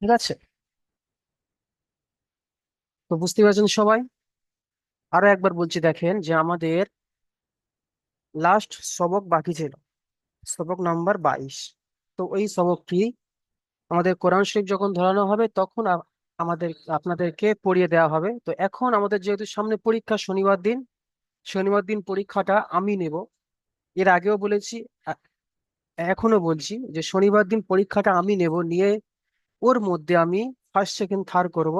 ঠিক আছে, তো বুঝতে পারছেন সবাই। আরো একবার বলছি, দেখেন যে আমাদের লাস্ট সবক বাকি ছিল, সবক নাম্বার 22। তো ওই সবকটি আমাদের কোরআন শরীফ যখন ধরানো হবে তখন আমাদের আপনাদেরকে পড়িয়ে দেওয়া হবে। তো এখন আমাদের যেহেতু সামনে পরীক্ষা শনিবার দিন, শনিবার দিন পরীক্ষাটা আমি নেব। এর আগেও বলেছি, এ- এখনো বলছি যে শনিবার দিন পরীক্ষাটা আমি নেব, নিয়ে ওর মধ্যে আমি ফার্স্ট সেকেন্ড থার্ড করব,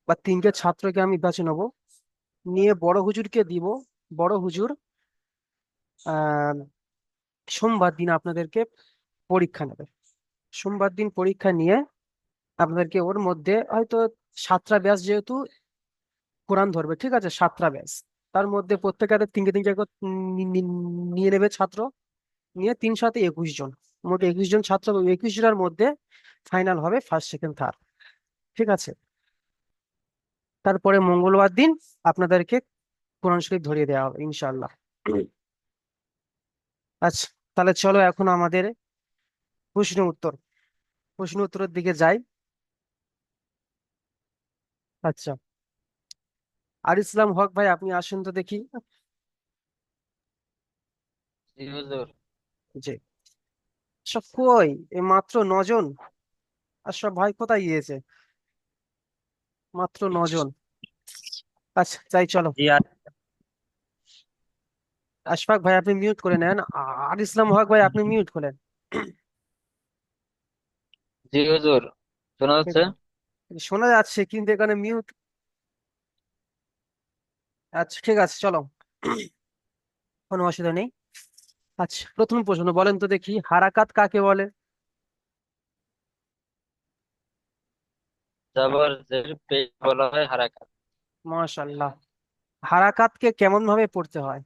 বা তিনটে ছাত্রকে আমি বেছে নেবো, নিয়ে বড় হুজুরকে দিব। বড় হুজুর আহ সোমবার দিন আপনাদেরকে পরীক্ষা নেবে। সোমবার দিন পরীক্ষা নিয়ে আপনাদেরকে ওর মধ্যে হয়তো 7টা ব্যাচ, যেহেতু কোরআন ধরবে, ঠিক আছে, 7টা ব্যাচ, তার মধ্যে প্রত্যেকের তিনটে তিনটে করে নিয়ে নেবে ছাত্র, নিয়ে 3 × 7 = 21 জন, মোট 21 জন ছাত্র। 21 জনের মধ্যে ফাইনাল হবে ফার্স্ট সেকেন্ড থার্ড। ঠিক আছে, তারপরে মঙ্গলবার দিন আপনাদেরকে কোরআন শরীফ ধরিয়ে দেওয়া হবে ইনশাআল্লাহ। আচ্ছা, তাহলে চলো এখন আমাদের প্রশ্ন উত্তর, প্রশ্ন উত্তরের দিকে যাই। আচ্ছা, আর ইসলাম হক ভাই, আপনি আসুন তো দেখি। জি হুজুর। যে সব কই, এই মাত্র 9 জন। আশরাফ ভাই কোথায় গিয়েছে? মাত্র 9 জন। আচ্ছা যাই, চলো। জি আশফাক ভাই আপনি মিউট করে নেন, আর ইসলাম হক ভাই আপনি মিউট করেন। জি হুজুর, শোনা ঠিক যাচ্ছে। আছে, শোনা যাচ্ছে কিন্তু এখানে মিউট। আচ্ছা ঠিক আছে, চলো, কোনো অসুবিধা নেই। আচ্ছা, প্রথম প্রশ্ন বলেন তো দেখি, হারাকাত কাকে বলে? যাবার জের পেশ বলা হয় হারাকাত। মাশাআল্লাহ। হারাকাতকে কেমন ভাবে পড়তে হয়?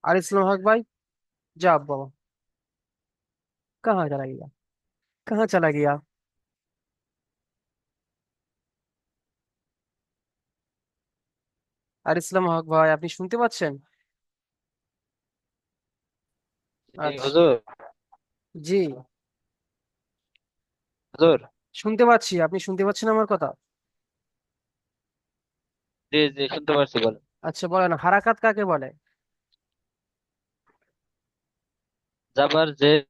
আর इस्लाम हक भाई, जा बाबा, कहाँ चला गया, कहाँ चला गया? আর ইসলাম হক ভাই আপনি শুনতে পাচ্ছেন? জি আচ্ছা, হুজুর। জি, হুজুর। শুনতে পাচ্ছি, আপনি শুনতে পাচ্ছেন আমার কথা? জি জি, শুনতে পারছি, বলেন। আচ্ছা বলেন, হারাকাত কাকে বলে? যাবার জের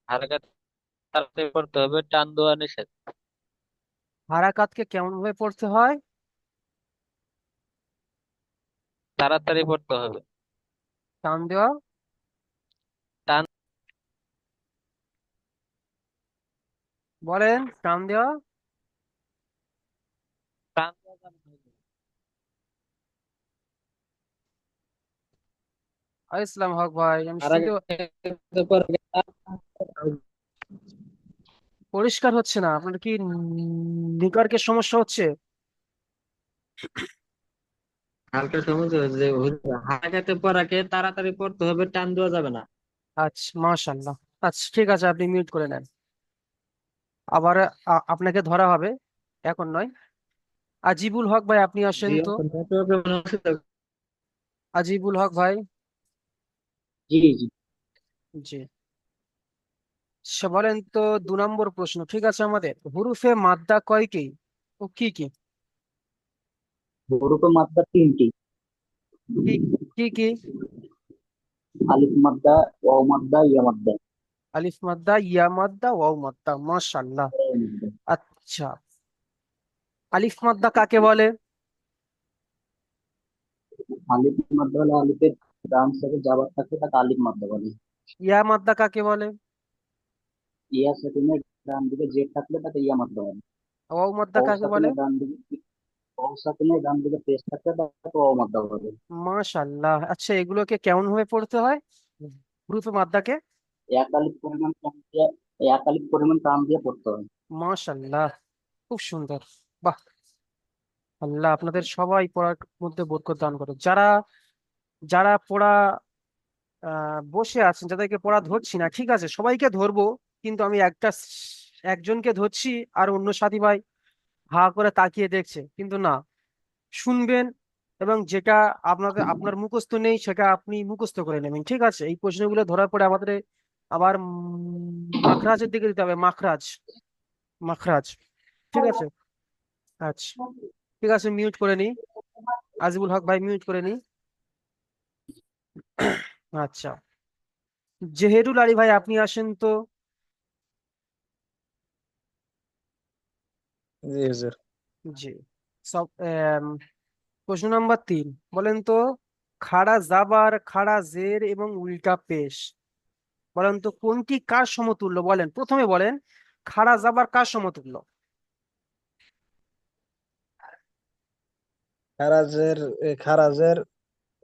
হারাকাত তাড়াতাড়ি করতে হবে, টান দেওয়া নিষেধ। হারাকাতকে কেমন ভাবে পড়তে হয়? তাড়াতাড়ি পড়তে হবে। টান দেওয়া? টান। বলেন, টান দেওয়া। টান দেওয়া যাবে না হুজুর। আর ইসলাম হক ভাই আমি শুনতে হারাকাতের পর পরিষ্কার হচ্ছে না, আপনার কি নেটওয়ার্কের সমস্যা হচ্ছে? হালকা সমস্যা হয়েছে যে হুজুর, হারাকাতের পর আগে তাড়াতাড়ি পড়তে হবে, টান দেওয়া যাবে না। আচ্ছা মাশাআল্লাহ। আচ্ছা ঠিক আছে, আপনি মিউট করে নেন। আবার আপনাকে ধরা হবে, এখন নয়। আজিবুল হক ভাই আপনি আসেন জি, তো। নেটওয়ার্কের কোনো অসুবিধা। আজিবুল হক ভাই। জি জি। জি, বলেন তো, 2 নম্বর প্রশ্ন, ঠিক আছে, আমাদের হুরুফে মাদ্দা কয়টি ও কি কি? হরফে মাদ্দা তিনটি। কি কি কি? আলিফ মাদ্দা, ওয়াও মাদ্দা, ইয়া মাদ্দা। আলিফ মাদ্দা, ইয়া মাদ্দা, ওয়াও মাদ্দা, মাশাআল্লাহ। আচ্ছা, আলিফ মাদ্দা কাকে বলে? আলিফ মাদ্দা হলে আলিফের ডান সাইডে যাবার থাকে তাকে আলিফ মাদ্দা বলে। ইয়া মাদ্দা কাকে বলে? ইয়া সেকেন্ডের ডান দিকে জেড থাকলে তাকে ইয়া মাদ্দা বলে। ওয়াও মাদ্দা ওয়াও কাকে বলে? সেকেন্ডের ডান দিকে, ওয়াও সেকেন্ডের ডান দিকে পেশ থাকলে তাকে ওয়াও মাদ্দা বলে। মাশাআল্লাহ। আচ্ছা, এগুলোকে কেমন ভাবে পড়তে হয়, হুরুফে মাদ্দাকে? এক আলিফ পরিমাণ টান দিয়ে, এক আলিফ পরিমাণ টান দিয়ে পড়তে হয়। মাশাআল্লাহ, খুব সুন্দর। বাহ, আল্লাহ আপনাদের সবাই পড়ার মধ্যে বরকত দান করে। যারা যারা পড়া বসে আছেন, যাদেরকে পড়া ধরছি না, ঠিক আছে, সবাইকে ধরবো, কিন্তু আমি একজনকে ধরছি, আর অন্য সাথী ভাই হা করে তাকিয়ে দেখছে, কিন্তু না, শুনবেন, এবং যেটা আপনার মুখস্থ নেই সেটা আপনি মুখস্থ করে নেবেন, ঠিক আছে? এই প্রশ্নগুলো ধরার পরে আমাদের আবার মাখরাজের দিকে দিতে হবে, মাখরাজ, মাখরাজ, ঠিক আছে? আচ্ছা, ঠিক আছে, মিউট করে নি, আজিবুল হক ভাই মিউট করে নি। আচ্ছা, জেহেরুল আলী ভাই আপনি আসেন তো। জি হুজুর। জি, সব প্রশ্ন নাম্বার 3, বলেন তো খাড়া জাবার, খাড়া জের এবং উল্টা পেশ, বলেন তো কোনটি কার সমতুল্য? বলেন, প্রথমে বলেন খাড়া জাবার কার সমতুল্য? খারাজের খারাজের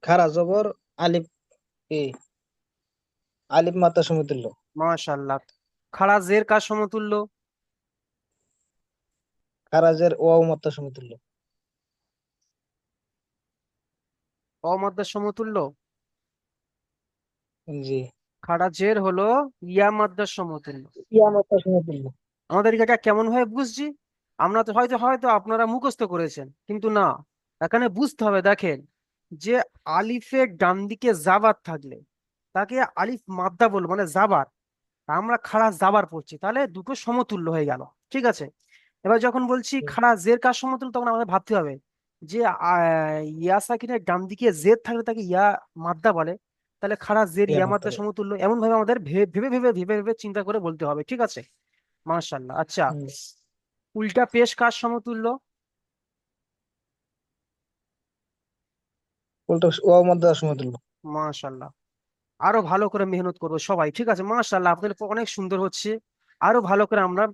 খারা জবর আলিফ কি আলিফ মাত্রা সমতুল্য। মাশাআল্লাহ। খাড়া জের কার সমতুল্য? খারাজের ওয়াও মাত্রা সমতুল্য। অমাদ্রার সমতুল্য? জি। খাড়া জের হলো ইয়া মাদ্রার সমতুল্য। ইয়া মাত্রা সমতুল্য। আমাদের এটা কেমন ভাবে বুঝছি? আমরা তো হয়তো হয়তো আপনারা মুখস্থ করেছেন, কিন্তু না, এখানে বুঝতে হবে। দেখেন, যে আলিফের ডান দিকে জাবার থাকলে তাকে আলিফ মাদ্দা বলবো, মানে জাবার। আমরা খাড়া জাবার পড়ছি, তাহলে দুটো সমতুল্য হয়ে গেল, ঠিক আছে? এবার যখন বলছি খাড়া জের কার সমতুল্য, তখন আমাদের ভাবতে হবে যে ইয়া সাকিনের ডান দিকে জের থাকলে তাকে ইয়া মাদ্দা বলে, তাহলে খাড়া জের ইয়া ইয়া মাত্রা মাদ্দা সমতুল্য, এমন ভাবে আমাদের ভেবে ভেবে ভেবে ভেবে চিন্তা করে বলতে হবে, ঠিক আছে? মাশাআল্লাহ। আচ্ছা, হুম। উল্টা পেশ কার সমতুল্য? উল্টো ওয়াও মাত্রা সমতুল্য। মাশাআল্লাহ। আরো ভালো করে মেহনত করবো সবাই, ঠিক আছে? মাশাআল্লাহ, আপনাদের অনেক সুন্দর হচ্ছে। আরো ভালো করে আমরা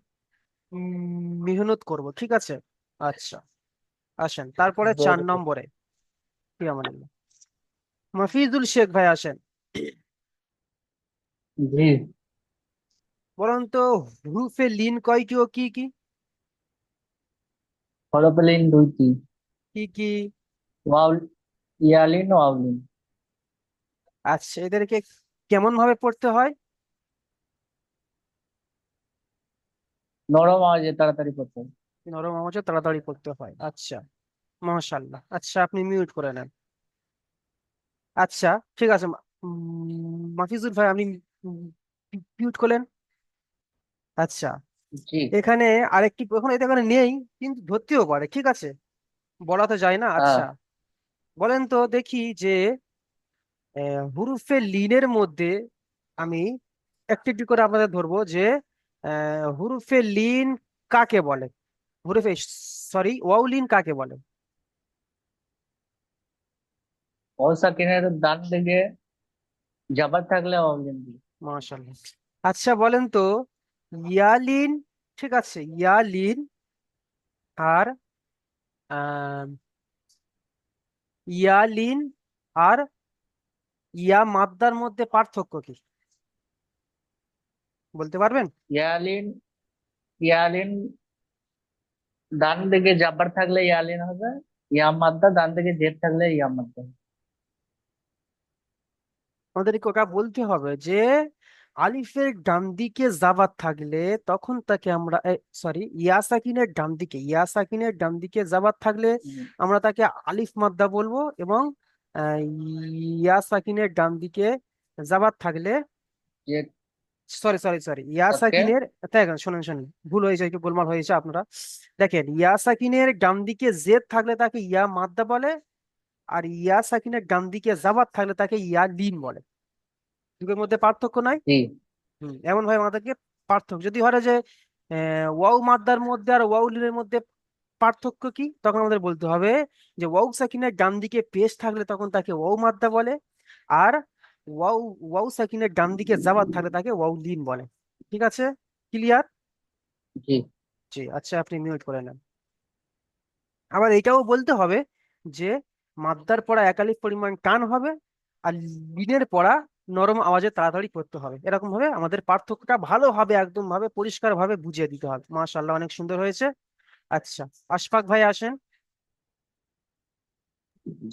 মেহনত করব, ঠিক আছে? আচ্ছা, আসেন তারপরে দোয়া 4 করবেন। নম্বরে। কি আমাদের মাফিজুল শেখ ভাই আসেন। জি। বলুন তো হুরুফে লিন কয়টি ও কি কি? হরফে দুইটি। কি কি? ওয়াও, ইয়ালিন ও আউলিন। আচ্ছা, এদেরকে কেমন ভাবে পড়তে হয়? নরম আওয়াজে তাড়াতাড়ি পড়তে হবে। নরম আওয়াজে তাড়াতাড়ি পড়তে হয়, আচ্ছা। মাশাআল্লাহ। আচ্ছা, আপনি মিউট করে নেন। আচ্ছা, ঠিক আছে, মাফিজুল ভাই আপনি মিউট করলেন। আচ্ছা, জি। এখানে আরেকটি, এখন এটা এখানে নেই, কিন্তু ধরতেও পারে, ঠিক আছে? বলা তো যায় না। হ্যাঁ। আচ্ছা, বলেন তো দেখি যে হুরুফে লিনের মধ্যে আমি একটু একটু করে আপনাদের ধরবো যে হুরুফে লিন কাকে বলে? হুরুফে, সরি, ওয়াউলিন কাকে বলে? ওয়াও সাকিনের ডান দিকে জাবার থাকলে আউলিন দিই। মাশাআল্লাহ। আচ্ছা, বলেন তো ইয়ালিন, ঠিক আছে, ইয়ালিন আর আহ, ইয়ালিন আর ইয়া মাদ্দার মধ্যে পার্থক্য কি বলতে পারবেন? ইয়ালিন, ইয়ালিন ডান দিকে জাবার থাকলে ইয়ালিন হবে। ইয়া মাদ্দা ডান দিকে জেদ থাকলে ইয়া মাদ্দা। আমাদেরকে ওটা বলতে হবে যে আলিফের ডান দিকে জাবাত থাকলে তখন তাকে আমরা, সরি, ইয়া সাকিনের ডান দিকে জাবাত থাকলে হুম। আমরা তাকে আলিফ মাদ্দা বলবো, এবং আহ, ইয়া সাকিনের ডান দিকে জাবাত থাকলে, জেদ সরি সরি সরি, ইয়া তাকে সাকিনের, তাই না, শোনেন শোনেন, ভুল হয়েছে, একটু গোলমাল হয়েছে আপনারা। দেখেন, ইয়া সাকিনের ডান দিকে জেদ থাকলে তাকে ইয়া মাদ্দা বলে, আর ইয়া সাকিনের ডান দিকে জাবাত থাকলে তাকে ইয়া লিন বলে। দুটোর মধ্যে পার্থক্য নাই? জি। এমন ভাবে আমাদেরকে পার্থক্য যদি হয় যে ওয়াও মাদ্দার মধ্যে আর ওয়াও লিনের মধ্যে পার্থক্য কি, তখন আমাদের বলতে হবে যে ওয়াও সাকিনের ডান দিকে পেশ থাকলে তখন তাকে ওয়াও মাদ্দা বলে, আর ওয়াও ওয়াও সাকিনের ডান দিকে জাবাত থাকলে তাকে ওয়াও লিন বলে, ঠিক আছে? ক্লিয়ার? জি। জি, আচ্ছা, আপনি মিউট করে নেন। আবার এটাও বলতে হবে যে মাদ্দার পড়া একালিফ পরিমাণ টান হবে, আর লিনের পড়া নরম আওয়াজে তাড়াতাড়ি করতে হবে। এরকম ভাবে আমাদের পার্থক্যটা ভালোভাবে একদম ভাবে পরিষ্কার ভাবে বুঝিয়ে দিতে হবে। মাশাআল্লাহ, অনেক সুন্দর হয়েছে। আচ্ছা, আশফাক ভাই আসেন।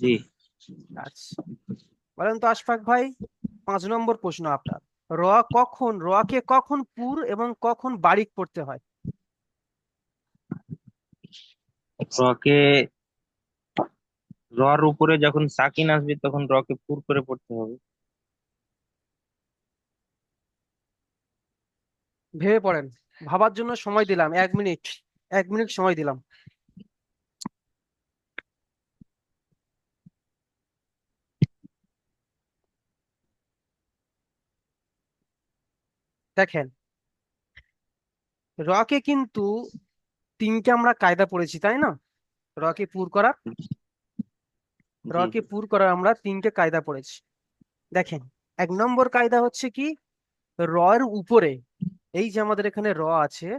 জি। আচ্ছা, বলেন তো আশফাক ভাই, 5 নম্বর প্রশ্ন আপনার। রকে কখন পুর এবং কখন বারিক পড়তে হয়? রকে রর উপরে যখন সাকিন আসবে তখন রকে পুর করে পড়তে হবে। ভেবে পড়েন, ভাবার জন্য সময় দিলাম 1 মিনিট, 1 মিনিট সময় দিলাম। দেখেন, রকে কিন্তু তিনটে আমরা কায়দা পড়েছি তাই না? রকে পুর করার, জি রকে পুর করার আমরা তিনটে কায়দা পড়েছি। দেখেন, 1 নম্বর কায়দা হচ্ছে কি, র এর উপরে, এই যে আমাদের এখানে র আছে,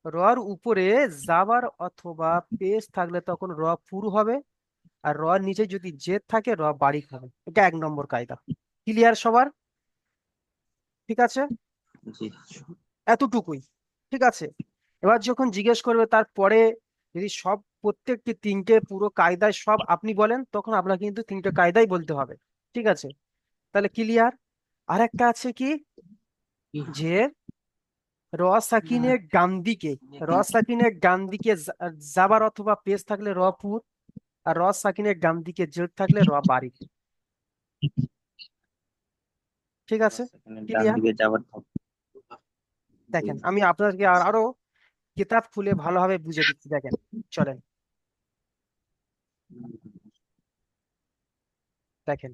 র এর উপরে জাবার অথবা পেশ থাকলে তখন র পুর হবে, আর র এর নিচে যদি জেদ থাকে র বারিক হবে। এটা 1 নম্বর কায়দা। ক্লিয়ার সবার? ঠিক আছে, জি। এতটুকুই। ঠিক আছে, এবার যখন জিজ্ঞেস করবে তারপরে, যদি সব প্রত্যেকটি তিনটে পুরো কায়দায় সব আপনি বলেন, তখন আপনাকে কিন্তু তিনটে কায়দাই বলতে হবে। ঠিক আছে, তাহলে ক্লিয়ার। আর একটা আছে কি, যে র সাকিনের ডান দিকে, র সাকিনের ডান দিকে জাবার অথবা পেশ থাকলে র পুর, আর র সাকিনের ডান দিকে জেড থাকলে র বারিক। ঠিক আছে, সেখানে ডান ক্লিয়ার। দিকে যাবার থাকে। দেখেন, আমি আপনাদেরকে আরো কিতাব খুলে ভালোভাবে বুঝে দিচ্ছি। দেখেন, চলেন দেখেন,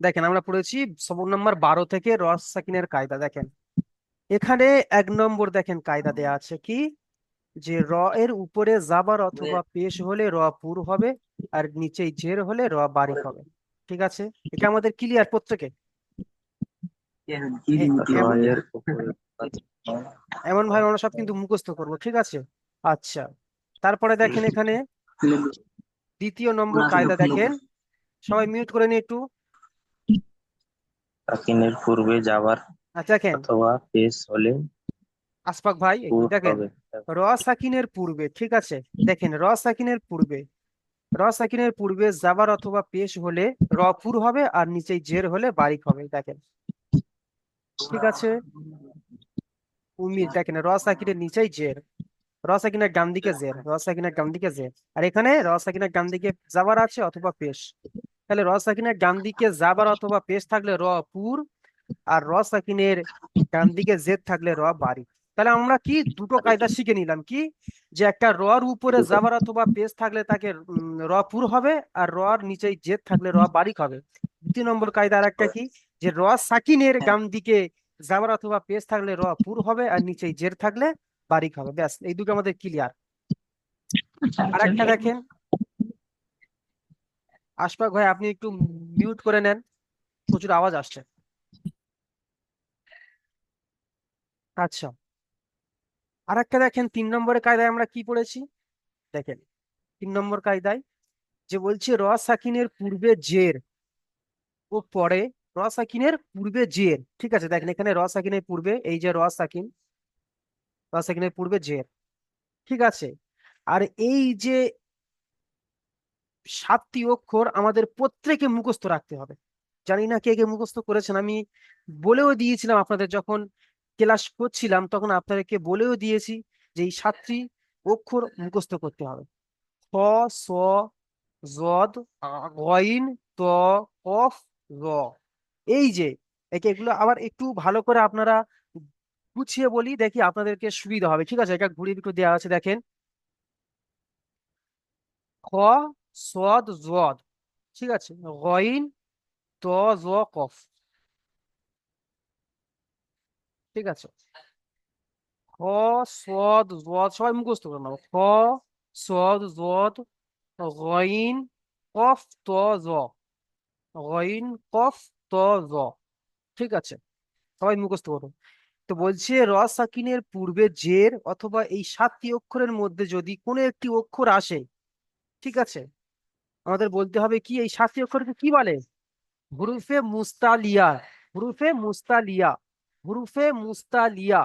দেখেন আমরা পড়েছি সবক নম্বর 12 থেকে র সাকিনের কায়দা। দেখেন এখানে 1 নম্বর দেখেন কায়দা দেয়া আছে কি, যে র এর উপরে জাবার অথবা পেশ হলে র পুর হবে, আর নিচে জের হলে র বারিক হবে। ঠিক আছে, এটা আমাদের ক্লিয়ার প্রত্যেকে? এম- রয়ের উপরে এমন ভাবে আমরা সব কিন্তু মুখস্থ করবো। ঠিক আছে, আচ্ছা। তারপরে দেখেন এখানে 2য় নম্বর কায়দা দেখেন, সবাই মিউট করে নিন একটু। সাকিনের পূর্বে যাবার আচ্ছা দেখেন, অথবা পেশ হলে আশফাক ভাই একটু পুর দেখেন, হবে। র সাকিনের পূর্বে, ঠিক আছে, দেখেন র সাকিনের পূর্বে, র সাকিনের পূর্বে জাবার অথবা পেশ হলে র পুর হবে, আর নিচে জের হলে বারিক হবে। দেখেন, ঠিক আছে, উমির দেখেন র সাকিনের নিচেই জের, র সাকিনের ডান দিকে জের, র সাকিনের ডান দিকে জের, আর এখানে র সাকিনের ডান দিকে জাবার আছে অথবা পেশ। তাহলে র সাকিনের ডান দিকে জাবার অথবা পেশ থাকলে র পুর, আর র সাকিনের ডান দিকে জেদ থাকলে র বারিক। তাহলে আমরা কি দুটো কায়দা শিখে নিলাম কি, যে একটা রর উপরে জাবার অথবা পেশ থাকলে তাকে র পুর হবে, আর রর নিচে জেদ থাকলে র বারিক হবে। 2 নম্বর কায়দা আর একটা কি, যে র সাকিনের ডান দিকে জাবার অথবা পেশ থাকলে র পুর হবে, আর নিচে জের থাকলে বারিক হবে। ব্যাস, এই দুটো আমাদের ক্লিয়ার। আর একটা দেখেন, আশফাক ভাই আপনি একটু মিউট করে নেন, প্রচুর আওয়াজ আসছে। আচ্ছা, আর একটা দেখেন 3 নম্বরের কায়দায় আমরা কি পড়েছি। দেখেন 3 নম্বর কায়দায় যে বলছে র সাকিনের পূর্বে জের ও পরে, র সাকিনের পূর্বে জের। ঠিক আছে, দেখেন এখানে র সাকিনের পূর্বে, এই যে র সাকিন, র সাকিনের পূর্বে জের। ঠিক আছে, আর এই যে 7টি অক্ষর আমাদের প্রত্যেকে মুখস্থ রাখতে হবে। জানি না কে কে মুখস্থ করেছেন, আমি বলেও দিয়েছিলাম আপনাদের যখন ক্লাস করছিলাম, তখন আপনাদেরকে বলেও দিয়েছি যে এই 7টি অক্ষর মুখস্থ করতে হবে। খ, স, জদ, গইন, ত, কফ, র। এই যে এগুলো আবার একটু ভালো করে আপনারা গুছিয়ে বলি, দেখি আপনাদেরকে সুবিধা হবে। ঠিক আছে, এটা ঘুরিয়ে একটু দেওয়া আছে দেখেন, খ, সদ, জদ, ঠিক আছে, গইন, ত, জ, কফ। ঠিক আছে, খ, সদ, জদ সবাই মুখস্থ করে নাও। খ, সদ, জদ, গইন, কফ, ত, জ, গইন, কফ, ত, জ। ঠিক আছে, সবাই মুখস্থ করো। তো বলছে র সাকিনের পূর্বে জের অথবা এই 7টি অক্ষরের মধ্যে যদি কোনো একটি অক্ষর আসে, ঠিক আছে, আমাদের বলতে হবে কি এই 7টি অক্ষরকে কি বলে, হুরুফে মুস্তালিয়া, হুরুফে মুস্তালিয়া, হুরুফে মুস্তালিয়া।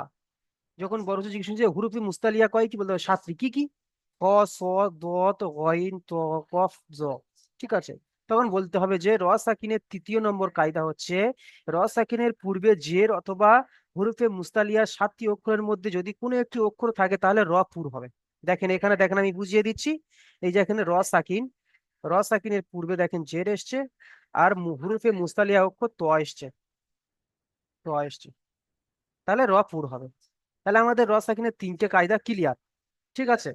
যখন বড় হচ্ছে জিজ্ঞেস যে হুরুফে মুস্তালিয়া কয়, কি বলতে হবে 7টি, কি কি, ক, স, দ, গইন, ত, কফ, জ। ঠিক আছে, তখন বলতে হবে যে র সাকিনের 3য় নম্বর কায়দা হচ্ছে র সাকিনের পূর্বে জের অথবা হুরুফে মুস্তালিয়ার 7টি অক্ষরের মধ্যে যদি কোনো একটি অক্ষর থাকে তাহলে র পুর হবে। দেখেন এখানে, দেখেন আমি বুঝিয়ে দিচ্ছি। এই যে এখানে র সাকিন, র সাকিনের পূর্বে দেখেন জের এসছে, আর হুরুফে মুস্তালিয়া অক্ষর ত এসছে, ত এসছে, তাহলে র পুর হবে। তাহলে আমাদের র সাকিনের 3টে কায়দা ক্লিয়ার। ঠিক আছে,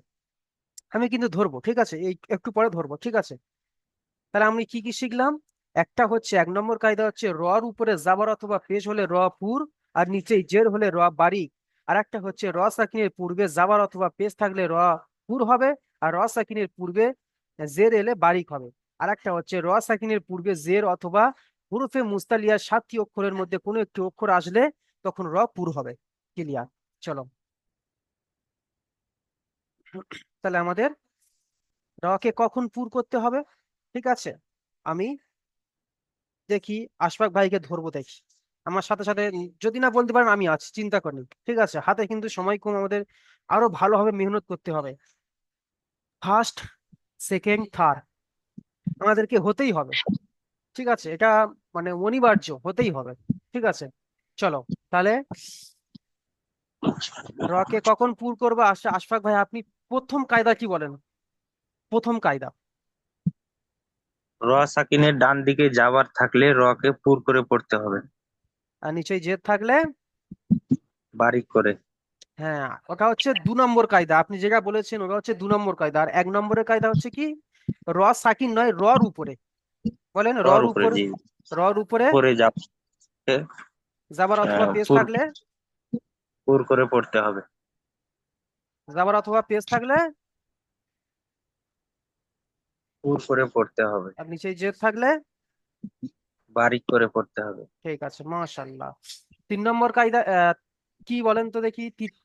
আমি কিন্তু ধরবো, ঠিক আছে, এই একটু পরে ধরবো, ঠিক আছে। তাহলে আমি কি কি শিখলাম? একটা হচ্ছে 1 নম্বর কায়দা হচ্ছে রর উপরে জাবার অথবা পেশ হলে র পুর, আর নিচে জের হলে র বারিক। আর একটা হচ্ছে র সাকিনের পূর্বে জাবার অথবা পেশ থাকলে র পুর হবে, আর র সাকিনের পূর্বে জের এলে বারিক হবে। আর একটা হচ্ছে র সাকিনের পূর্বে জের অথবা হুরুফে মুস্তালিয়ার 7টি অক্ষরের মধ্যে কোনো একটি অক্ষর আসলে তখন র পুর হবে। ক্লিয়ার? চলো, তাহলে আমাদের র কে কখন পুর করতে হবে, ঠিক আছে, আমি দেখি আশফাক ভাইকে ধরবো, দেখি আমার সাথে সাথে যদি না বলতে পারেন আমি আছি, চিন্তা করেন, ঠিক আছে, হাতে কিন্তু সময় কম, আমাদের আরো ভালোভাবে মেহনত করতে হবে। ফার্স্ট, সেকেন্ড, থার্ড আমাদেরকে হতেই হবে, ঠিক আছে, এটা মানে অনিবার্য, হতেই হবে, ঠিক আছে। চলো, তাহলে রকে কখন পুর করবো, আশফাক ভাই আপনি প্রথম কায়দা কি বলেন? প্রথম কায়দা। র সাকিনের ডান দিকে যাবার থাকলে র কে পুর করে পড়তে হবে, আর নিচে জেদ থাকলে? বারিক করে। হ্যাঁ, ওটা হচ্ছে 2 নম্বর কায়দা, আপনি যেটা বলেছেন ওটা হচ্ছে 2 নম্বর কায়দা। আর 1 নম্বরের কায়দা হচ্ছে কি? র সাকিন নয়, রর উপরে, বলেন রর রর উপরে, উপরে, জি। রর উপরে উপরে যাবে, জাবার অথবা পেশ পুর থাকলে, পুর করে পড়তে হবে, জাবার অথবা পেশ থাকলে, পুর করে পড়তে হবে, আর নিচে জেদ থাকলে? বারিক করে পড়তে হবে। ঠিক আছে, মাশাআল্লাহ। 3 নম্বর কায়দা কি বলেন তো দেখি,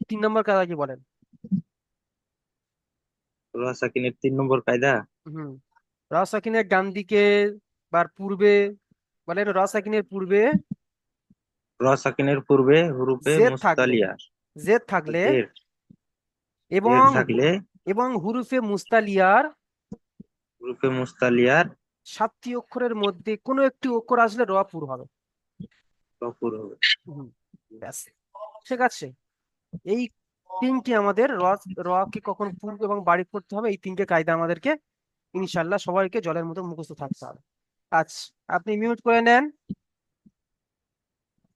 3 নম্বর কায়দা কি বলেন? র সাকিনের 3 নম্বর কায়দা, হুম, র সাকিনের ডান দিকে বা পূর্বে, বলেন র সাকিনের পূর্বে র সাকিনের পূর্বে হুরুফে জেদ থাকলে, মুস্তালিয়া, জেদ থাকলে জের, জের এবং থাকলে এবং হুরুফে মুস্তালিয়ার হুরুফে মুস্তালিয়ার 7টি অক্ষরের মধ্যে কোনো একটি অক্ষর আসলে র পুর হবে। র পুর হবে। হুম, ব্যাস, ঠিক আছে। এই 3টি আমাদের র কে কখন পুর এবং বাড়ি করতে হবে, এই 3টে কায়দা আমাদেরকে ইনশাল্লাহ সবাইকে জলের মতো মুখস্থ থাকতে হবে। আচ্ছা, আপনি মিউট করে নেন।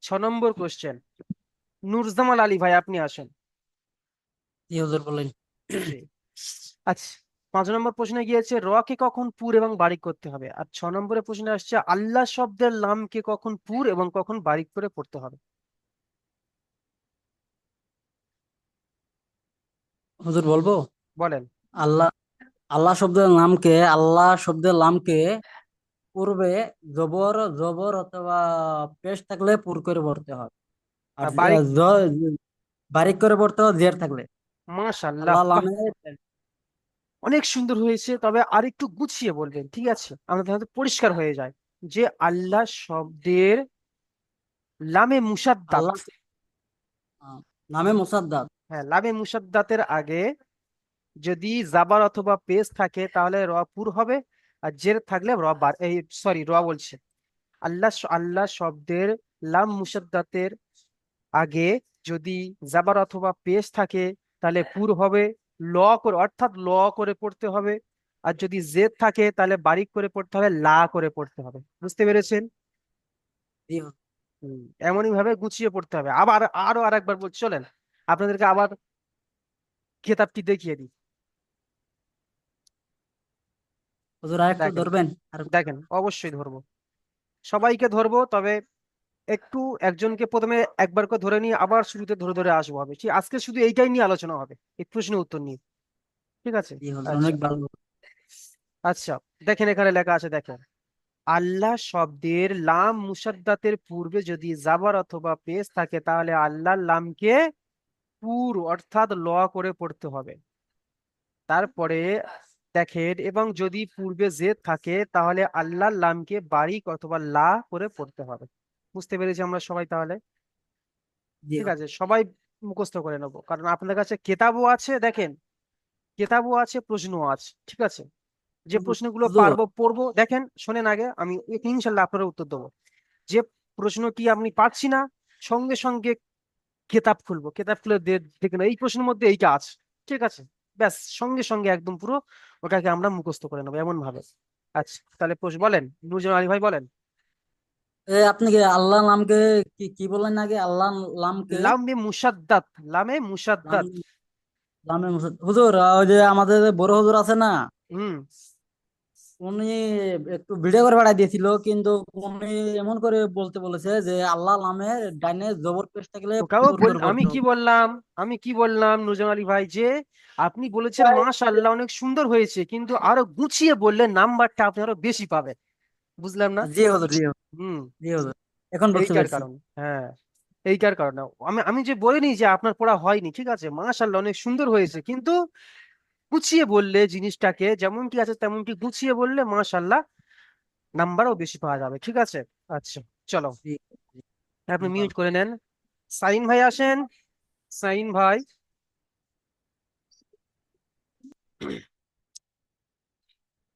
6 নম্বর কোশ্চেন, নুরজামাল আলী ভাই আপনি আসেন। জি হুজুর বলেন। জি। আচ্ছা, 5 নম্বর প্রশ্নে গিয়েছে র কে কখন পুর এবং বারিক করতে হবে, আর 6 নম্বরের প্রশ্নে আসছে আল্লাহ শব্দের লামকে কখন পুর এবং কখন বারিক করে পড়তে হবে। হুজুর বলবো। বলেন। আল্লাহ, আল্লাহ শব্দের নামকে পূর্বে জবর জবর অথবা পেশ থাকলে পুর করে পড়তে হয়। আর আর বারিক? বারিক করে পড়তে হয় জের থাকলে। মাশাআল্লাহ, আল্লাহ বাহ, লামে অনেক সুন্দর হয়েছে, তবে আর একটু গুছিয়ে বলবেন, ঠিক আছে, আমাদের যাতে পরিষ্কার হয়ে যায়। যে আল্লাহ শব্দের লামে মুসাদ্দাত, আল্লাহ আহ, নামে মুসাদ্দাত। হ্যাঁ, লামে মুসাদ্দাতের আগে যদি জাবার অথবা পেশ থাকে তাহলে র পুর হবে, আর জের থাকলে র বার, এই সরি র বলছে, আল্লাহ শব্দের লাম মুসাদ্দাতের আগে যদি জাবার অথবা পেশ থাকে তাহলে পুর হবে, ল করে, অর্থাৎ ল করে পড়তে হবে। আর যদি জেদ থাকে তাহলে বারিক করে পড়তে হবে, লা করে পড়তে হবে। বুঝতে পেরেছেন? জি হুজুর। এমনই ভাবে গুছিয়ে পড়তে হবে। আবার আরো আরেকবার বলছি, চলেন আপনাদেরকে আবার খেতাবটি দেখিয়ে দিই। হুজুর আর একটু দেখেন, ধরবেন আর দেখেন অবশ্যই ধরবো, সবাইকে ধরবো, তবে একটু একজনকে প্রথমে একবার করে ধরে নিয়ে আবার শুরুতে ধরে ধরে আসবো হবে, ঠিক, আজকে শুধু এইটাই নিয়ে আলোচনা হবে, এই প্রশ্ন উত্তর নিয়ে, ঠিক আছে। জি হুজুর আচ্ছা, অনেক ভালো। আচ্ছা, দেখেন এখানে লেখা আছে, দেখেন আল্লাহ শব্দের লাম মুসাদ্দাতের পূর্বে যদি জাবার অথবা পেশ থাকে তাহলে আল্লাহর লামকে পুর অর্থাৎ ল করে পড়তে হবে। তারপরে দেখেন, এবং যদি পূর্বে জেদ থাকে তাহলে আল্লাহর লামকে বারিক অথবা লা করে পড়তে হবে। বুঝতে পেরেছি আমরা সবাই তাহলে? জি ঠিক হুজুর। আছে, সবাই মুখস্থ করে নেবো, কারণ আপনাদের কাছে কেতাবও আছে, দেখেন কেতাবও আছে, প্রশ্নও আছে, ঠিক আছে। যে প্রশ্নগুলো হুজুর পারবো পড়বো, দেখেন শোনেন আগে, আমি ইনশাল্লাহ আপনারা উত্তর দেবো। যে প্রশ্নটি আপনি পারছি না, সঙ্গে সঙ্গে কেতাব খুলবো, কেতাব খুলে দেখে না এই প্রশ্নের মধ্যে এইটা আছে, ঠিক আছে, ব্যাস সঙ্গে সঙ্গে একদম পুরো ওটাকে আমরা মুখস্থ করে নেবো এমন ভাবে। আচ্ছা তাহলে প্রশ্ন বলেন, নুরজান আলী ভাই বলেন। আপনি কি আল্লাহ নামকে কি কি বললেন আগে? আল্লাহ নামকে লামে মুসাদ্দাত, লামে নাম মুসাদ্দাত। নামে হুজুর, ওই যে আমাদের বড় হুজুর আছে না, হুম। উনি একটু ভিডিও করে পাঠাই দিয়েছিল, কিন্তু উনি এমন করে বলতে বলেছে যে আল্লাহ নামে ডাইনে জবর পেশ থাকলে ওটাও পুর বল, করে আমি বলতে কি হবে। বললাম, আমি কি বললাম নুরজান আলী ভাই, যে আপনি বলেছেন মাশাআল্লাহ অনেক সুন্দর হয়েছে, কিন্তু আরো গুছিয়ে বললে নাম্বারটা আপনি আরো বেশি পাবেন, বুঝলাম না। জি হুজুর, জি হুজুর, হুম। জি হুজুর, এখন বুঝতে এইটার পারছি। কারণে, হ্যাঁ, এইটার কারণে আমি আমি যে বলিনি যে আপনার পড়া হয়নি, ঠিক আছে, মাশাআল্লাহ অনেক সুন্দর হয়েছে, কিন্তু গুছিয়ে বললে জিনিসটাকে যেমনটি আছে তেমনটি গুছিয়ে বললে মাশাআল্লাহ নাম্বারও বেশি পাওয়া যাবে, ঠিক আছে। আচ্ছা চলো, জি, জি, আপনি মিউট ইনশাআল্লাহ। করে নেন। সাইন ভাই আসেন, সাইন ভাই।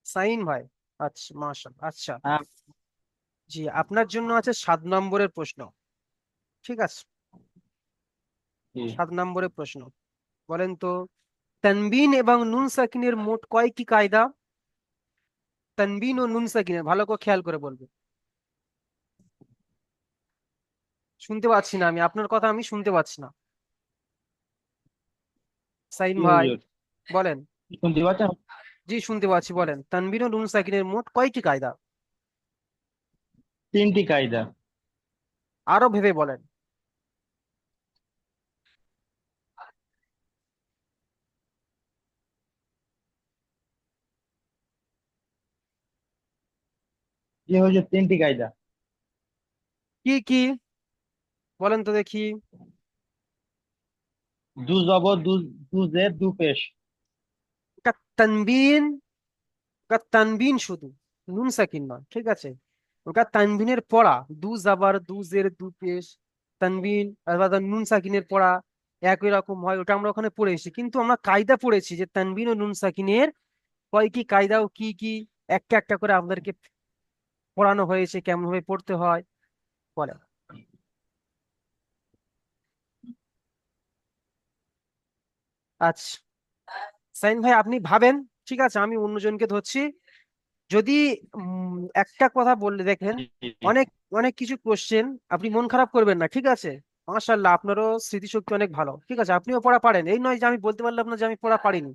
সাইন ভাই, আচ্ছা মাশাআল্লাহ, আচ্ছা হ্যাঁ, জি, আপনার জন্য আছে 7 নম্বরের প্রশ্ন, ঠিক আছে। জি। 7 নম্বরের প্রশ্ন, বলেন তো তানবিন এবং নুন সাকিনের মোট কয়টি কায়দা? তানবিন ও নুন সাকিনের, ভালো করে খেয়াল করে বলবে। শুনতে পাচ্ছি না আমি, আপনার কথা আমি শুনতে পাচ্ছি না। সাইন জি ভাই হুজুর, বলেন। শুনতে পাচ্ছেন? জি শুনতে পাচ্ছি, বলেন তানবিন ও নুন সাকিনের মোট কয়টি কায়দা? 3টি কায়দা। আরো ভেবে বলেন। জি হুজুর, 3টি কায়দা। কি কি বলেন তো দেখি। দু জবর, দু জের, দু পেশ। ওটা তানবিন, ওটা তানবিন শুধু, নুন সাকিন নয়, ঠিক আছে। ওটা তানবিনের পড়া, দু জাবার দু জের দু পেশ, তানবিন আবার নুন সাকিনের পড়া একই রকম হয়, ওটা আমরা ওখানে পড়েছি, কিন্তু আমরা কায়দা পড়েছি যে তানবিন ও নুন সাকিনের কয়টি কায়দা ও কি কি, একটা একটা করে আপনাদেরকে পড়ানো হয়েছে কেমন ভাবে পড়তে হয়, বলে। আচ্ছা সাইন ভাই আপনি ভাবেন, ঠিক আছে, আমি অন্যজনকে ধরছি। যদি একটা কথা বললে দেখেন, জি, অনেক অনেক কিছু কোশ্চেন, আপনি মন খারাপ করবেন না, ঠিক আছে। মাশাআল্লাহ আপনারও স্মৃতিশক্তি অনেক ভালো, ঠিক আছে, আপনিও পড়া পারেন, এই নয় যে আমি বলতে পারলাম না যে আমি পড়া পারিনি,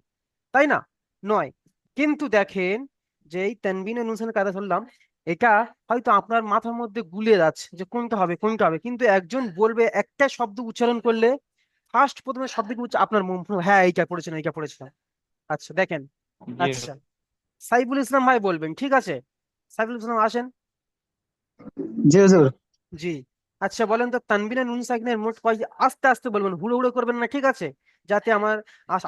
তাই না, নয়। কিন্তু দেখেন, যে এই তানবিন ও নুন সাকিনের কায়দা ধরলাম, এটা হয়তো আপনার মাথার মধ্যে গুলিয়ে যাচ্ছে যে কোনটা হবে কোনটা হবে, কিন্তু একজন বলবে একটা শব্দ উচ্চারণ করলে ফার্স্ট প্রথমে শব্দকে আপনার মন হ্যাঁ এইটা পড়েছিলাম এইটা পড়েছিলাম। আচ্ছা দেখেন, জি আচ্ছা সাইফুল ইসলাম ভাই বলবেন, ঠিক আছে, সাইফুল ইসলাম আসেন। জি হুজুর। জি। আচ্ছা বলেন তো তানবিন আর নুন সাকিনের মোট কয়, আস্তে আস্তে বলবেন, হুড়ো হুড়ো করবেন না, ঠিক আছে, যাতে আমার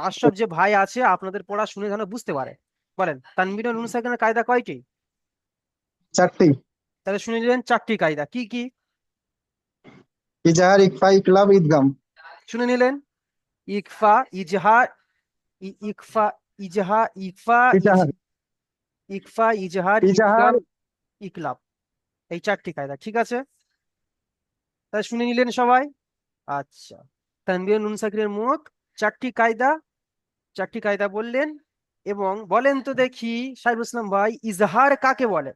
আশরাফ যে ভাই আছে আপনাদের পড়া শুনে যেন বুঝতে পারে। বলেন তানবিন আর নুন সাকিনের কায়দা কয়টি? 4টি। তাহলে শুনে নিলেন 4টি কায়দা, কি কি ইজাহার, ইকফা, ইকলাব, ইদগাম। শুনে নিলেন? ইকফা, ইজহার, ইকফা, ইজহা, ইকফা, ইজাহার, ইকফা, ইজহার, ইজাহার। ইদগাম, ইকলাব, এই 4টি কায়দা, ঠিক আছে। তাহলে শুনে নিলেন সবাই? আচ্ছা, তানবির নুন সাকিনের মোট 4টি কায়দা, 4টি কায়দা বললেন। এবং বলেন তো দেখি সাইফুল ইসলাম ভাই, ইজহার কাকে বলে?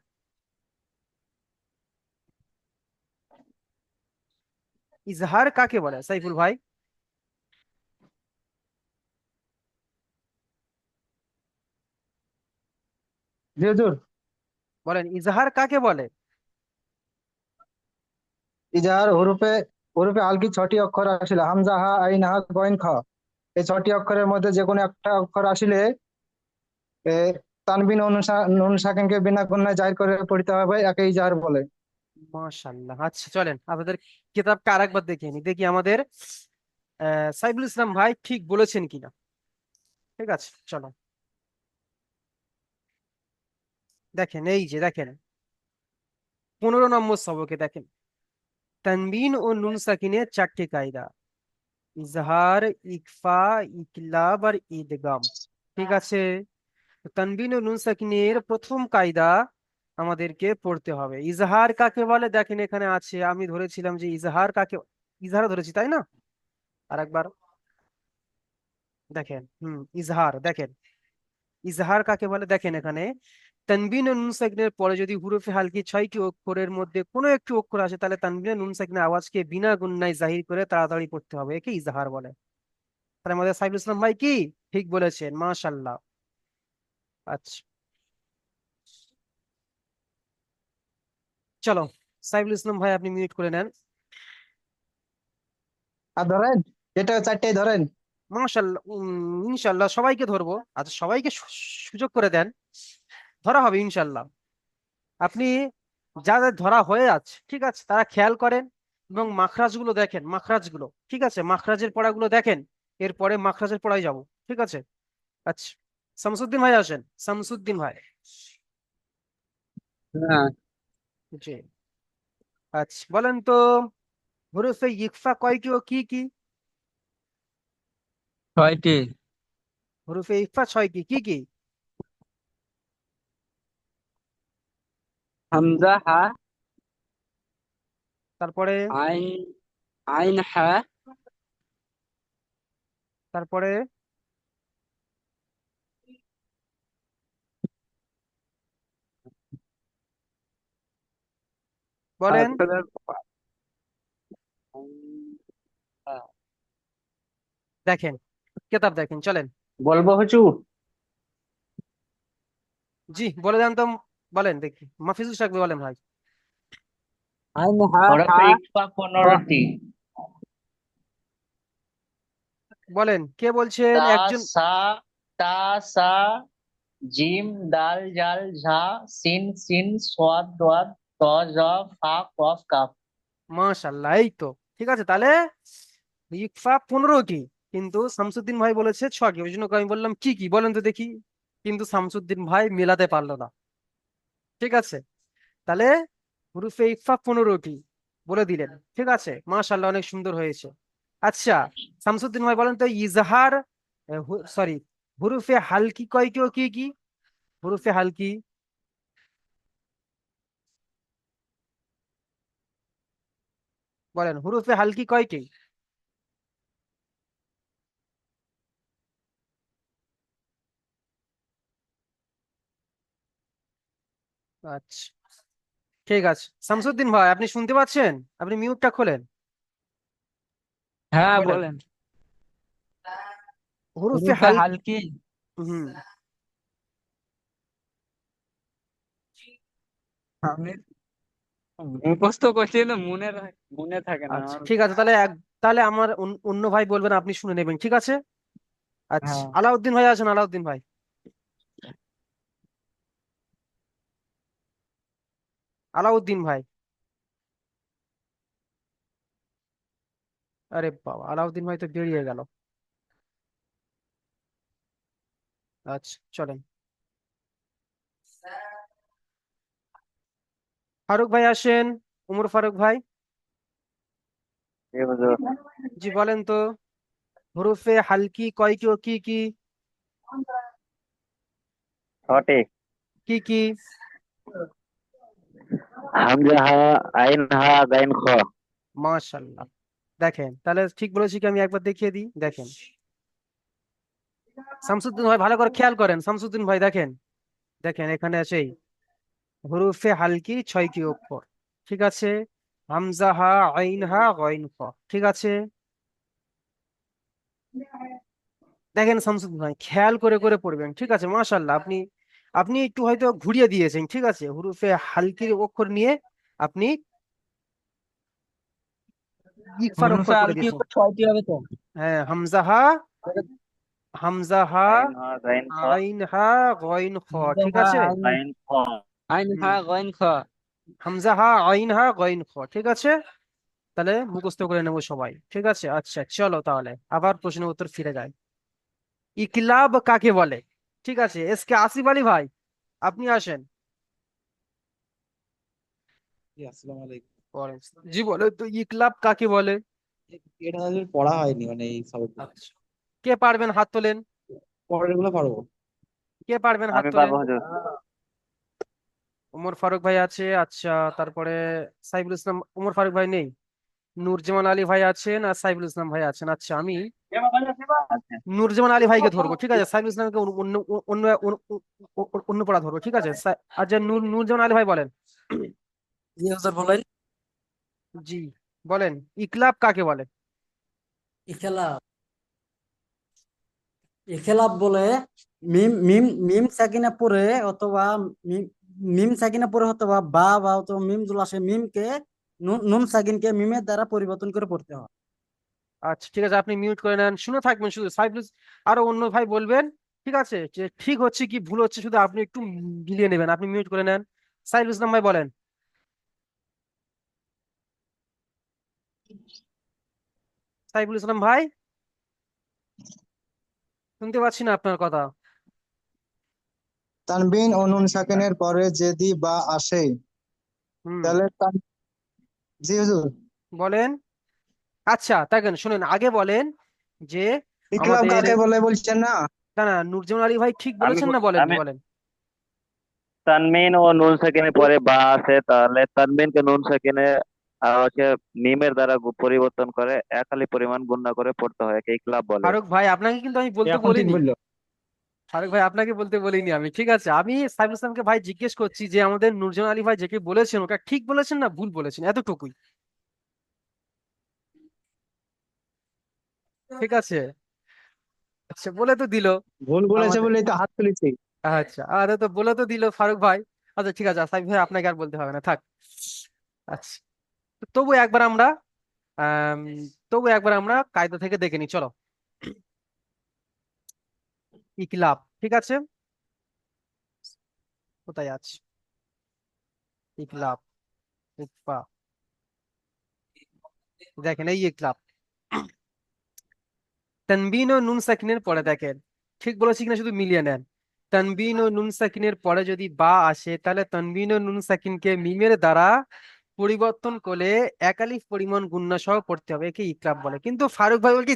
ইজহার কাকে বলে সাইফুল ভাই? জি হুজুর। বলেন ইজহার কাকে বলে? ইজাহার হরফে হরফে আলগি 6টি অক্ষর আসিলে হামজা, হা, আইন, হা, গইন, খ। এই 6টি অক্ষরের মধ্যে যে কোনো একটা অক্ষর আসিলে এ, তানবিন নুন সাকিনকে বিনা গুণায় জাহির করে পড়তে হবে, একে ইজাহার বলে। মাশাআল্লাহ। আচ্ছা চলেন আপনাদের কিতাবটা আরেকবার দেখিয়ে নি, দেখি আমাদের সাইফুল ইসলাম ভাই ঠিক বলেছেন কিনা, ঠিক আছে চলো। দেখেন এই যে দেখেন 15 নম্বর সবকে দেখেন, তানবিন ও নুন সাকিনের 4টি কায়দা, ইজহার, ইকফা, ইকলাব আর ইদগাম, ঠিক আছে। তো তানবিন ও নুন সাকিনের প্রথম কায়দা আমাদেরকে পড়তে হবে। ইজহার কাকে বলে দেখেন এখানে আছে, আমি ধরেছিলাম যে ইজহার কাকে, ইজহার ধরেছি তাই না, আর একবার দেখেন, ইজহার দেখেন, ইজহার কাকে বলে দেখেন এখানে, তানবিন ও নুন সাকিনের পরে যদি হুরুফে হালকি 6টি অক্ষরের মধ্যে কোনো একটি অক্ষর আসে, তাহলে তানবিন ও নুন সাকিনের আওয়াজকে বিনা গুণনায় জাহির করে তাড়াতাড়ি পড়তে হবে, একে ইজহার বলে। তাহলে আমাদের সাইফুল ইসলাম ভাই কি ঠিক বলেছেন, মাশাল্লাহ। আচ্ছা, চলো সাইফুল ইসলাম ভাই আপনি মিউট করে নেন। আর ধরেন, যেটা 4টাই ধরেন। মাশাল্লাহ, ইনশাল্লাহ সবাইকে ধরবো। আচ্ছা, সবাইকে সুযোগ করে দেন, ধরা হবে ইনশাল্লাহ। আপনি যাদের ধরা হয়ে আছে, ঠিক আছে, তারা খেয়াল করেন এবং মাখরাজ গুলো দেখেন, মাখরাজ গুলো, ঠিক আছে, মাখরাজের পড়াগুলো দেখেন, এরপরে মাখরাজের পড়ায় যাব, ঠিক আছে। আচ্ছা, শামসুদ্দিন ভাই আসেন, শামসুদ্দিন ভাই। হ্যাঁ, জি, আচ্ছা বলেন তো, হুরুফে ইকফা কয়টি ও কি কি? 6টি। হুরুফে ইকফা 6টি, কি কি? হামজা, হা, তারপরে, আইন, আইন, হা, তারপরে বলেন। তারপরে দেখেন, কেতাব দেখেন, চলেন। বলবো হুজুর? জি বলে দেন তো, বলেন দেখি, মাফিজুল সাহেব বলেন ভাই। আইন, হা, হা, হরফে ইকফা খ। 15টি। বলেন, কে বলছেন তা, একজন? সা, তা, সা, জিম, দাল, জাল, ঝা, সিন, সিন, সোয়াদ, দোয়াদ, ত, জ, ফা, কফ, কাফ। মাশাল্লাহ, এই তো ঠিক আছে। তাহলে ইকফা 15টি, কিন্তু শামসুদ্দিন ভাই বলেছে 6টি, ওই জন্য আমি বললাম কি কি বলেন তো দেখি, কিন্তু শামসুদ্দিন ভাই মেলাতে পারলো না, ঠিক আছে। তাহলে হুরুফে ইকফা 15টি বলে দিলেন, ঠিক আছে, মাশাল্লাহ অনেক সুন্দর হয়েছে। আচ্ছা, শামসুদ্দিন ভাই বলেন তো, ইজহার, সরি, হুরুফে হালকি কয়টি ও কি কি? হুরুফে হালকি, বলেন হুরুফে হালকি কয়টি? আচ্ছা, ঠিক আছে, শামসুদ্দিন ভাই আপনি শুনতে পাচ্ছেন? আপনি মিউটটা খোলেন, হ্যাঁ, বলেন। বলেন। হুরুফে হুরুফে হাল, হালকি হুম, আমি মুখস্থ করছি কিন্তু মনে থাকে না আচ্ছা আমার। ঠিক আছে, তাহলে তাহলে আমার অন্য ভাই বলবেন, আপনি শুনে নেবেন, ঠিক আছে। আচ্ছা, হ্যাঁ, আলাউদ্দিন ভাই আছেন, আলাউদ্দিন ভাই, আলাউদ্দিন ভাই। আরে বাবা, আলাউদ্দিন ভাই তো বেরিয়ে গেল। আচ্ছা, চলেন, ফারুক ভাই আসেন, উমর ফারুক ভাই। এ হুজুর, জি বলেন তো, হুরুফে হালকি কয়টি ও কি কি? 6টি। কি কি? হামজা, হা, আইন, হা, গাইন, খ। মাশাল্লাহ, দেখেন তাহলে ঠিক বলেছি কি, আমি একবার দেখিয়ে দিই, দেখেন শামসুদ্দিন ভাই ভালো করে খেয়াল করেন, শামসুদ্দিন ভাই দেখেন, দেখেন এখানে আছে হুরুফে হালকি 6টি অক্ষর, ঠিক আছে, হামজা, হা, আইন, হা, গইন, খ, ঠিক আছে। দেখেন শামসুদ্দিন ভাই খেয়াল করে করে পড়বেন, ঠিক আছে, মাশাল্লাহ, আপনি আপনি একটু হয়তো ঘুরিয়ে দিয়েছেন, ঠিক আছে, হুরুফে হালকির অক্ষর নিয়ে আপনি ইকফার হুরুফে অক্ষর করে হালকি দিয়েছেন। 6টি হবে তো। হ্যাঁ, হামজা, হা, হামজা, হা, আইন, হা, গাইন, খ। আইন, হা, গইন, খ, হামজা, ঠিক হা, আছে। আইন, গাইন, খ। আইন, হুম, হা, গইন, খ। হামজা, হা, আইন, হা, গইন, খ, ঠিক আছে। তাহলে মুখস্থ করে নেবো সবাই, ঠিক আছে। আচ্ছা চলো তাহলে আবার প্রশ্ন উত্তর ফিরে যায়, ইকলাব কাকে বলে? ঠিক আছে, এস কে আসিফ আলী ভাই, আপনি আসেন। জি, আসসালামু আলাইকুম। জি বলে তো, ইকলাব কাকে বলে? এটা আসলে পড়া হয়নি মানে এই সবক। আচ্ছা, কে পারবেন হাত তোলেন, পরের গুলো পারবো। কে পারবেন হাত আমি তোলেন? পারবো হুজুর। ওমর ফারুক ভাই আছে, আচ্ছা, তারপরে সাইফুল ইসলাম, ওমর ফারুক ভাই নেই, নূরজামান আলী ভাই আছেন আর সাইফুল ইসলাম ভাই আছেন। আচ্ছা, আমি নূরজামান আলী ভাইকে ধরবো, ঠিক আছে, সাইফুল ইসলামকে অন্য অন্য অন্য অন্য পড়া ধরবো, ঠিক আছে। আচ্ছা, নূরজামান আলী ভাই বলেন। জি হুজুর বলেন। জি, বলেন, ইকলাব কাকে বলে? ইখলাফ, ইখলাফ বলে মিম মিম মিম সাকিনা পরে অথবা মিম মিম সাকিনা পরে অথবা বা অথবা মিম জুল আসে মিমকে নুন সাকিনকে মিমের দ্বারা পরিবর্তন করে পড়তে হয়। আচ্ছা, ঠিক আছে, আপনি মিউট করে নেন, শুনে থাকবেন শুধু সাইফুল। আরো অন্য ভাই বলবেন, ঠিক আছে, যে ঠিক হচ্ছে কি ভুল হচ্ছে শুধু আপনি একটু মিলিয়ে নেবেন। আপনি মিউট করে নেন। সাইফুল ইসলাম ভাই বলেন। সাইফুল ইসলাম ভাই, শুনতে পাচ্ছি না আপনার কথা। তানবিন ও নুন সাকিনের পরে যদি বা আসে হুম, তাহলে জি হুজুর। বলেন। আচ্ছা, দেখেন শুনেন, আগে বলেন যে ইকলাব আমাদের, কাকে বলে বলছেন না? না না, নূরজামান আলী ভাই ঠিক আমি বলেছেন না বলেননি, আমি বলেন। তানমিন ও নুন সাকিনের পরে বা আছে, তাহলে তানমিনকে নুন সাকিনে হচ্ছে মিমের দ্বারা পরিবর্তন করে একালি পরিমাণ গুণনা করে পড়তে হয়, একে ইকলাব বলে। ফারুক ভাই, আপনাকে কিন্তু আমি এ বলতে এখন ঠিক বলিনি। বললো। ফারুক ভাই, আপনাকে বলতে বলিনি আমি, ঠিক আছে। আমি সাইফুল ইসলামকে ভাই জিজ্ঞেস করছি যে আমাদের নূরজামান আলী ভাই যেকে বলেছেন ওটা ঠিক বলেছেন না ভুল বলেছেন, এতটুকুই, ঠিক আছে। আচ্ছা, বলে তো দিল ভুল বলেছে আমাদের। বলেই তো হাত তুলেছি। আচ্ছা, আরে তো বলে তো দিল ফারুক ভাই। আচ্ছা, ঠিক আছে, সাইফ ভাই আপনাকে আর বলতে হবে না, থাক। আচ্ছা, তো আম, তবু একবার আমরা কায়দা থেকে দেখে নিই, চলো। ইকলাব, ঠিক আছে, কোথায় আছে ইকলাব? ইকফা, দেখেন এই ইকলাব। তানবিন ও নুন সাকিনের পরে দেখেন, ঠিক বলেছি কিনা শুধু মিলিয়ে নেন। তানবিন ও নুন সাকিনের পরে যদি বা আসে তাহলে তানবিন ও নুন সাকিনকে মিমের দ্বারা পরিবর্তন করে একালিফ পরিমাণ গুণনা সহ পড়তে হবে, একে ইকরাব বলে। কিন্তু ফারুক ভাই বলকি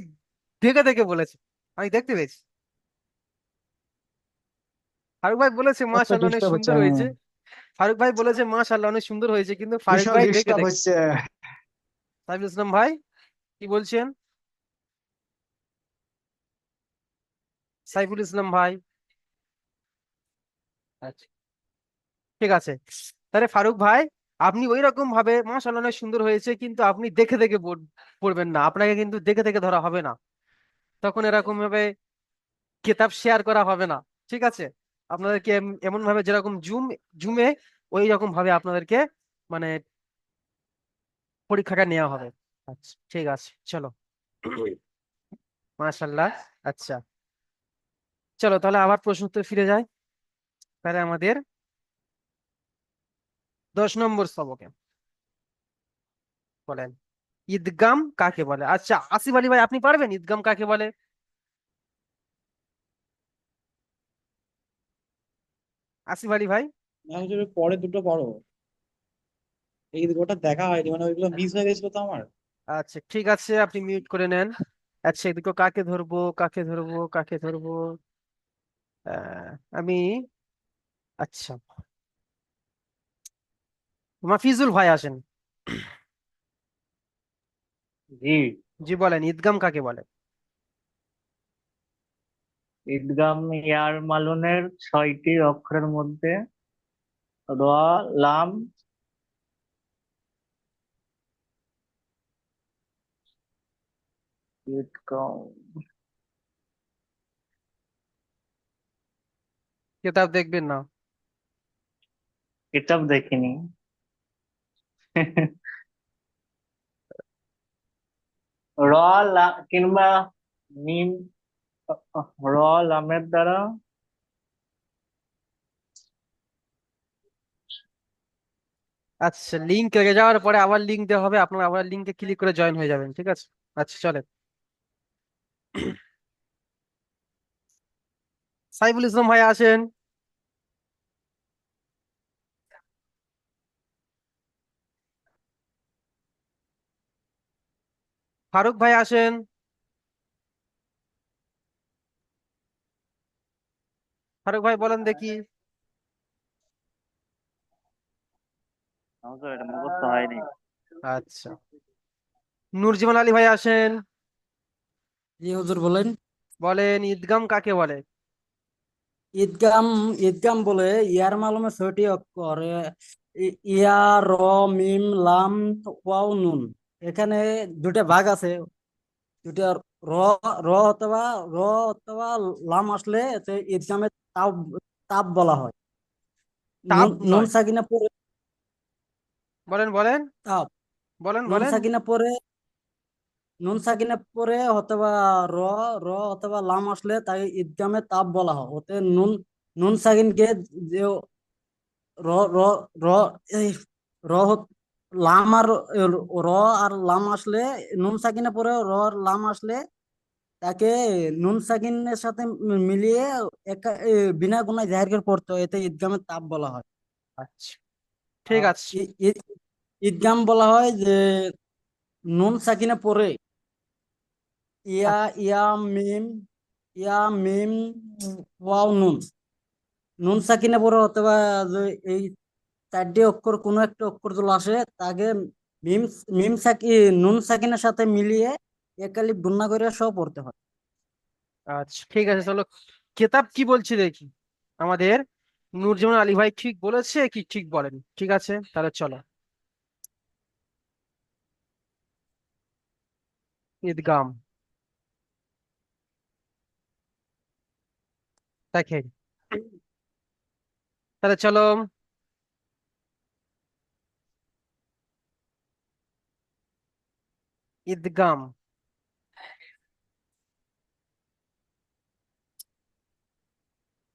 দেখে দেখে বলেছে, আমি দেখতে পেয়েছি। ফারুক ভাই বলেছে একটা মাশাআল্লাহ অনেক ডিস্টার্ব হচ্ছে। সুন্দর হয়েছে। ফারুক ভাই বলেছে মাশাআল্লাহ অনেক সুন্দর হয়েছে, কিন্তু ফারুক বিশাল ভাই দেখে ডিস্টার্ব দেখে। হচ্ছে। সাইফুল ইসলাম ভাই, কি বলছেন? সাইফুল ইসলাম ভাই, আচ্ছা, ঠিক আছে। তাহলে ফারুক ভাই, আপনি ওই রকম ভাবে মাশাআল্লাহ অনেক সুন্দর হয়েছে, কিন্তু আপনি দেখে দেখে পড়বেন না, আপনাকে কিন্তু দেখে দেখে ধরা হবে না, তখন এরকম ভাবে কিতাব শেয়ার করা হবে না, ঠিক আছে। আপনাদেরকে এমন ভাবে যেরকম জুমে ওই রকম ভাবে আপনাদেরকে মানে পরীক্ষাটা নেওয়া হবে। আচ্ছা, ঠিক আছে, চলো। মাশাআল্লাহ। আচ্ছা, চলো তাহলে আবার প্রশ্ন উত্তর ফিরে যায়। তাহলে আমাদের 10 নম্বর সবকে বলেন, ঈদগাম কাকে বলে? আচ্ছা, আসিফ আলী ভাই, আপনি পারবেন ঈদগাম কাকে বলে? আসিফ আলী ভাই। না হুজুর, পরে দুটো পড়ো। এই ওটা দেখা হয়নি, মানে ওইগুলো মিস হয়ে গেছিল তো আমার। আচ্ছা, ঠিক আছে, আপনি মিউট করে নেন। আচ্ছা, এই দুটো কাকে ধরবো, কাকে ধরবো, কাকে ধরবো? আমি, আচ্ছা, মাফিজুল ভাই আসেন। জি। জি, বলেন ঈদগাম কাকে বলে? ঈদগাম ইয়ার মালুনের 6টি অক্ষরের মধ্যে র, লাম, ঈদগাম। কিতাব দেখবেন না? কিতাব দেখিনি। র, লা কিংবা মিম, র, লামের দ্বারা। আচ্ছা, লিঙ্ক রেখে যাওয়ার পরে আবার লিঙ্ক দেওয়া হবে, আপনার আবার লিঙ্কে ক্লিক করে জয়েন হয়ে যাবেন, ঠিক আছে। আচ্ছা, চলেন। সাইফুল ইসলাম ভাই আসেন। ফারুক ভাই আসেন। ফারুক ভাই বলেন দেখি। আমার তো এটা মুখস্থ হয়নি। আচ্ছা, নুরজামান আলী ভাই আসেন, জি হুজুর বলেন। বলেন ঈদগাম কাকে বলে? ঈদগাম ঈদগাম বলে ইয়ার মালুমে 6টি অক্ষর ইয়া, র, মিম, লাম, ওয়াও, নুন। এখানে দুটা ভাগ আছে। দুটা র র অথবা র অথবা লাম আসলে এতে ঈদগামে তাব তাব বলা হয়। তাব নুন নুন নয়, সাকিনা পরে বলেন বলেন তাব। বলেন নুন বলেন। সাকিনা পরে নুন সাকিনা পরে অথবা র র অথবা লাম আসলে তাই ঈদগামে তাব বলা হয়। ওতে নুন নুন সাকিনকে যে র র র এই র হত- লাম আর র আর লাম আসলে নুন সাকিনে পরে র আর লাম আসলে তাকে নুন সাকিনের সাথে মিলিয়ে বিনা গুনায় জাহির করে পড়তে হয়। এতে ঈদগামের তাপ বলা হয়। আচ্ছা, ঠিক আর আছে। ঈদগাম বলা হয় যে নুন সাকিনে পরে ইয়া ইয়া মিম ইয়া মিম ওয়াও নুন। নুন সাকিনে পরে অথবা যে এই 4টি অক্ষর কোনো একটা অক্ষর যদি আসে তাকে মিম মিম সাকি নুন সাকিনের সাথে মিলিয়ে একালিপ গুণনা করে সহ পড়তে হয়। আচ্ছা ঠিক আছে, চলো কেতাব কি বলছে দেখি। আমাদের নূরজামান আলী ভাই ঠিক বলেছে কি ঠিক বলেন? ঠিক আছে, তাহলে চলো ঈদগাম দেখেন, তাহলে চলো ঈদগাম।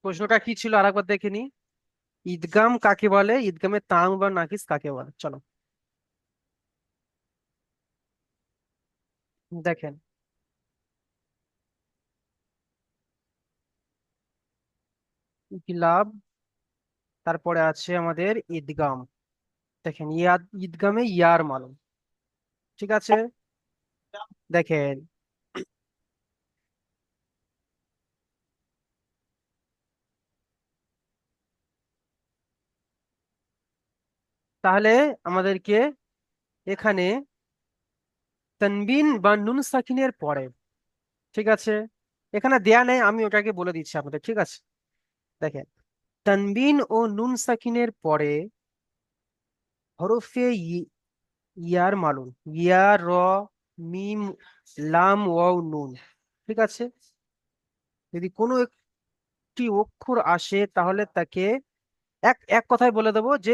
প্রশ্নটা কি ছিল আরেকবার দেখে নি। ঈদগাম কাকে বলে, ঈদগামে তাং বা নাকিস কাকে বলে? চলো দেখেন, ইনকিলাব, তারপরে আছে আমাদের ঈদগাম। দেখেন ঈদগামে ইয়ার মালুম, ঠিক আছে। দেখেন, তাহলে আমাদেরকে এখানে তানবিন বা নুন সাকিনের পরে, ঠিক আছে, এখানে দেয়া নেই, আমি ওটাকে বলে দিচ্ছি আপনাদের, ঠিক আছে। দেখেন, তানবিন ও নুন সাকিনের পরে হরফে ইয়ার মালুম, ইয়া, র, মিম, লাম, ওয়াও, নুন, ঠিক আছে। যদি কোনো একটি অক্ষর আসে তাহলে তাকে এক এক কথায় বলে দেবো যে